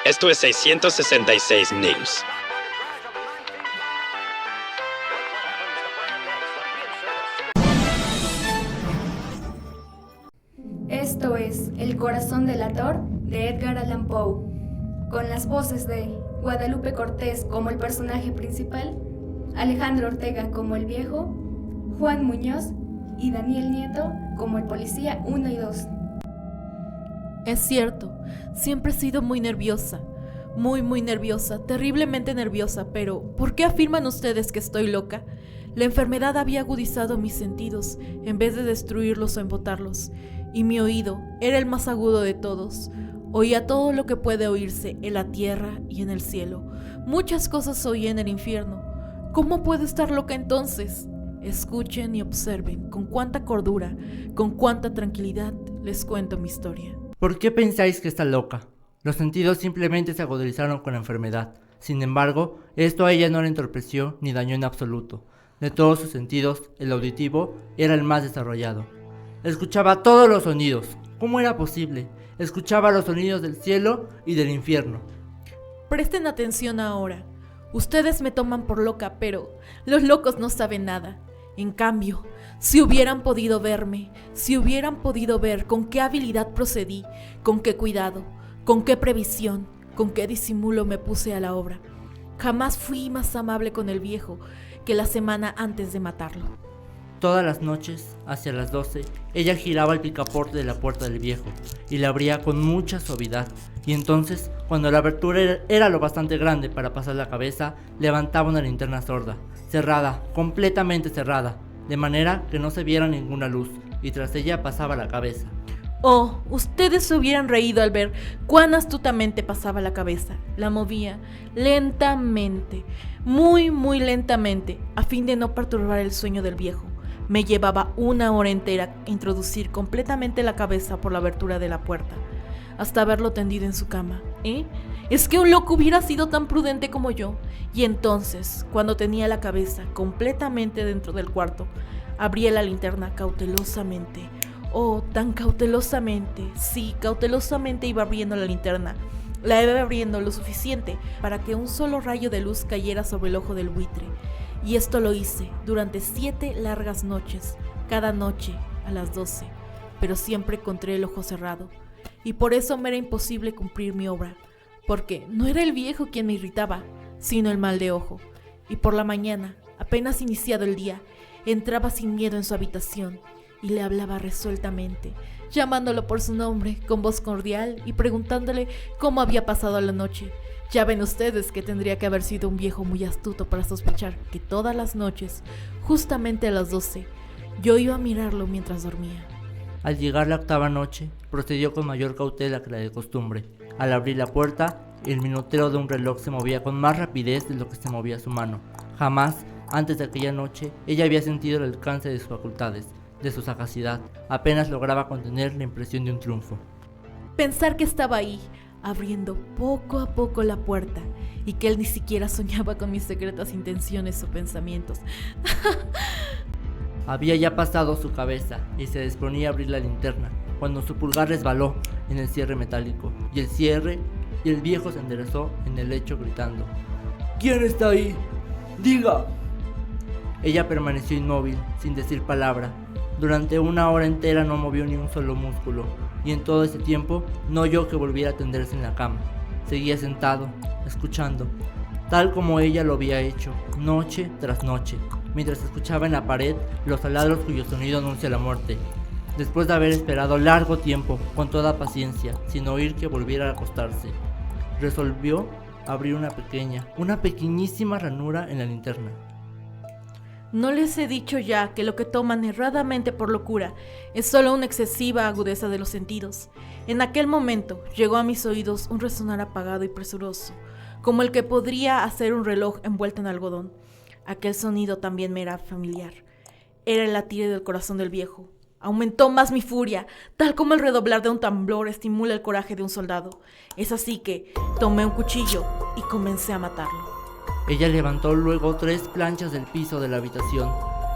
Esto es 666 News. Esto es El corazón delator de Edgar Allan Poe, con las voces de Guadalupe Cortés como el personaje principal, Alejandro Ortega como el viejo, Juan Muñoz y Daniel Nieto como el policía 1 y 2. Es cierto, siempre he sido muy nerviosa, muy nerviosa, terriblemente nerviosa, pero ¿por qué afirman ustedes que estoy loca? La enfermedad había agudizado mis sentidos en vez de destruirlos o embotarlos, y mi oído era el más agudo de todos. Oía todo lo que puede oírse en la tierra y en el cielo. Muchas cosas oí en el infierno. ¿Cómo puedo estar loca entonces? Escuchen y observen con cuánta cordura, con cuánta tranquilidad les cuento mi historia. ¿Por qué pensáis que está loca? Los sentidos simplemente se agudizaron con la enfermedad. Sin embargo, esto a ella no le entorpeció ni dañó en absoluto. De todos sus sentidos, el auditivo era el más desarrollado. Escuchaba todos los sonidos. ¿Cómo era posible? Escuchaba los sonidos del cielo y del infierno. Presten atención ahora. Ustedes me toman por loca, pero los locos no saben nada. En cambio, si hubieran podido verme, si hubieran podido ver con qué habilidad procedí, con qué cuidado, con qué previsión, con qué disimulo me puse a la obra. Jamás fui más amable con el viejo que la semana antes de matarlo. Todas las noches, hacia las 12, ella giraba el picaporte de la puerta del viejo y la abría con mucha suavidad. Y entonces, cuando la abertura era lo bastante grande para pasar la cabeza, levantaba una linterna sorda, cerrada, completamente cerrada, de manera que no se viera ninguna luz, y tras ella pasaba la cabeza. Oh, ustedes se hubieran reído al ver cuán astutamente pasaba la cabeza. La movía lentamente, muy lentamente, a fin de no perturbar el sueño del viejo. Me llevaba 1 hora entera introducir completamente la cabeza por la abertura de la puerta, hasta verlo tendido en su cama. ¿Es que un loco hubiera sido tan prudente como yo? Y entonces, cuando tenía la cabeza completamente dentro del cuarto, abría la linterna cautelosamente. Oh, tan cautelosamente. Sí, cautelosamente iba abriendo la linterna. La iba abriendo lo suficiente para que un solo rayo de luz cayera sobre el ojo del buitre. Y esto lo hice durante 7 largas noches, cada noche a las 12, pero siempre encontré el ojo cerrado. Y por eso me era imposible cumplir mi obra, porque no era el viejo quien me irritaba, sino el mal de ojo. Y por la mañana, apenas iniciado el día, entraba sin miedo en su habitación y le hablaba resueltamente, llamándolo por su nombre con voz cordial y preguntándole cómo había pasado la noche. Ya ven ustedes que tendría que haber sido un viejo muy astuto para sospechar que todas las noches, justamente a las 12, yo iba a mirarlo mientras dormía. Al llegar la 8ª noche, procedió con mayor cautela que la de costumbre. Al abrir la puerta, el minutero de un reloj se movía con más rapidez de lo que se movía su mano. Jamás, antes de aquella noche, ella había sentido el alcance de sus facultades, de su sagacidad. Apenas lograba contener la impresión de un triunfo. Pensar que estaba ahí, abriendo poco a poco la puerta, y que él ni siquiera soñaba con mis secretas intenciones o pensamientos. Había ya pasado su cabeza y se disponía a abrir la linterna, cuando su pulgar resbaló en el cierre metálico, y el viejo se enderezó en el lecho gritando: ¿Quién está ahí? ¡Diga! Ella permaneció inmóvil, sin decir palabra. Durante 1 hora entera no movió ni un solo músculo, y en todo ese tiempo no oyó que volviera a tenderse en la cama. Seguía sentado, escuchando, tal como ella lo había hecho, noche tras noche, mientras escuchaba en la pared los taladros cuyo sonido anuncia la muerte. Después de haber esperado largo tiempo, con toda paciencia, sin oír que volviera a acostarse, resolvió abrir una pequeñísima ranura en la linterna. ¿No les he dicho ya que lo que toman erradamente por locura es solo una excesiva agudeza de los sentidos? En aquel momento llegó a mis oídos un resonar apagado y presuroso, como el que podría hacer un reloj envuelto en algodón. Aquel sonido también me era familiar. Era el latir del corazón del viejo. Aumentó más mi furia, tal como el redoblar de un tambor estimula el coraje de un soldado. Es así que tomé un cuchillo y comencé a matarlo. Ella levantó luego 3 planchas del piso de la habitación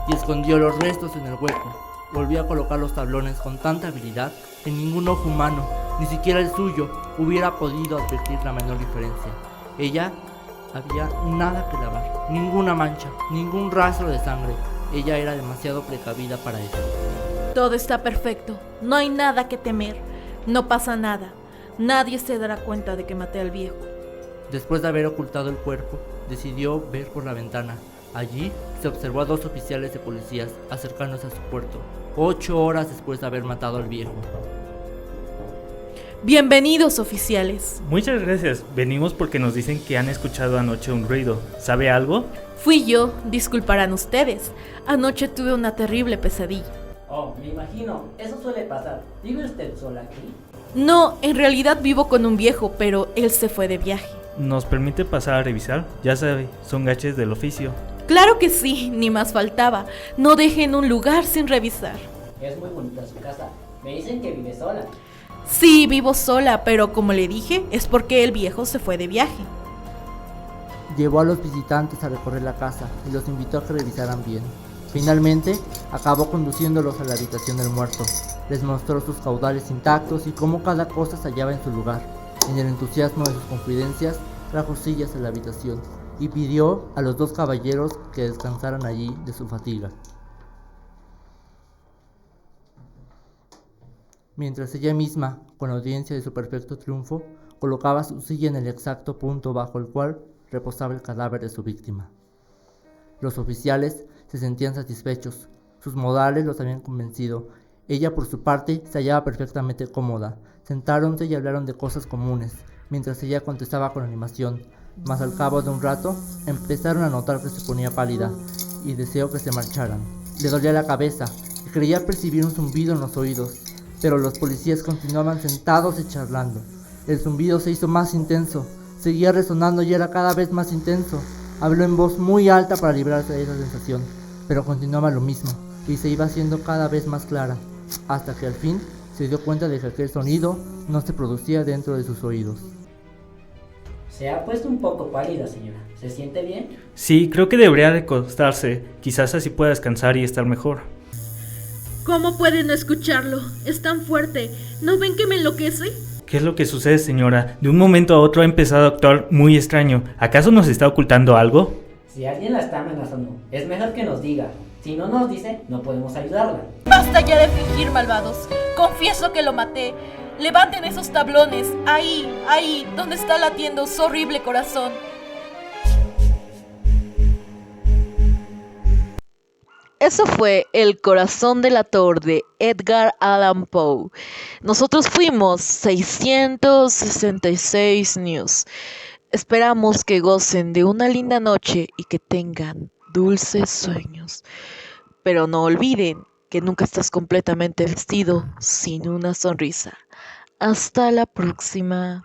y escondió los restos en el hueco. Volvió a colocar los tablones con tanta habilidad que ningún ojo humano, ni siquiera el suyo, hubiera podido advertir la menor diferencia. Ella había nada que lavar, ninguna mancha, ningún rastro de sangre. Ella era demasiado precavida para eso. Todo está perfecto, no hay nada que temer, no pasa nada. Nadie se dará cuenta de que maté al viejo. Después de haber ocultado el cuerpo, decidió ver por la ventana. Allí se observó a 2 oficiales de policías acercándose a su puerto, 8 horas después de haber matado al viejo. Bienvenidos, oficiales. Muchas gracias. Venimos porque nos dicen que han escuchado anoche un ruido. ¿Sabe algo? Fui yo, disculparán ustedes. Anoche tuve una terrible pesadilla. Oh, me imagino, eso suele pasar. ¿Vive usted sola aquí? No, en realidad vivo con un viejo, pero él se fue de viaje. ¿Nos permite pasar a revisar? Ya sabe, son gaches del oficio. Claro que sí, ni más faltaba. No dejen un lugar sin revisar. Es muy bonita su casa. Me dicen que vive sola. Sí, vivo sola, pero como le dije, es porque el viejo se fue de viaje. Llevó a los visitantes a recorrer la casa y los invitó a que revisaran bien. Finalmente, acabó conduciéndolos a la habitación del muerto. Les mostró sus caudales intactos y cómo cada cosa se hallaba en su lugar. En el entusiasmo de sus confidencias, trajo sillas a la habitación y pidió a los 2 caballeros que descansaran allí de su fatiga. Mientras ella misma, con audiencia de su perfecto triunfo, colocaba su silla en el exacto punto bajo el cual reposaba el cadáver de su víctima. Los oficiales se sentían satisfechos, sus modales los habían convencido. Ella, por su parte, se hallaba perfectamente cómoda. Sentáronse y hablaron de cosas comunes, mientras ella contestaba con animación. Mas al cabo de un rato, empezaron a notar que se ponía pálida, y deseó que se marcharan. Le dolía la cabeza, y creía percibir un zumbido en los oídos, pero los policías continuaban sentados y charlando. El zumbido se hizo más intenso, seguía resonando y era cada vez más intenso. Habló en voz muy alta para librarse de esa sensación, pero continuaba lo mismo, y se iba haciendo cada vez más clara, hasta que al fin se dio cuenta de que aquel sonido no se producía dentro de sus oídos. Se ha puesto un poco pálida, señora. ¿Se siente bien? Sí, creo que debería recostarse. Quizás así pueda descansar y estar mejor. ¿Cómo pueden no escucharlo? Es tan fuerte. ¿No ven que me enloquece? ¿Qué es lo que sucede, señora? De un momento a otro ha empezado a actuar muy extraño. ¿Acaso nos está ocultando algo? Si alguien la está amenazando, es mejor que nos diga. Si no nos dice, no podemos ayudarla. Basta ya de fingir, malvados. Confieso que lo maté. Levanten esos tablones. Ahí, donde está latiendo su horrible corazón. Eso fue El corazón delator de Edgar Allan Poe. Nosotros fuimos 666 News. Esperamos que gocen de una linda noche y que tengan dulces sueños. Pero no olviden que nunca estás completamente vestido sin una sonrisa. Hasta la próxima.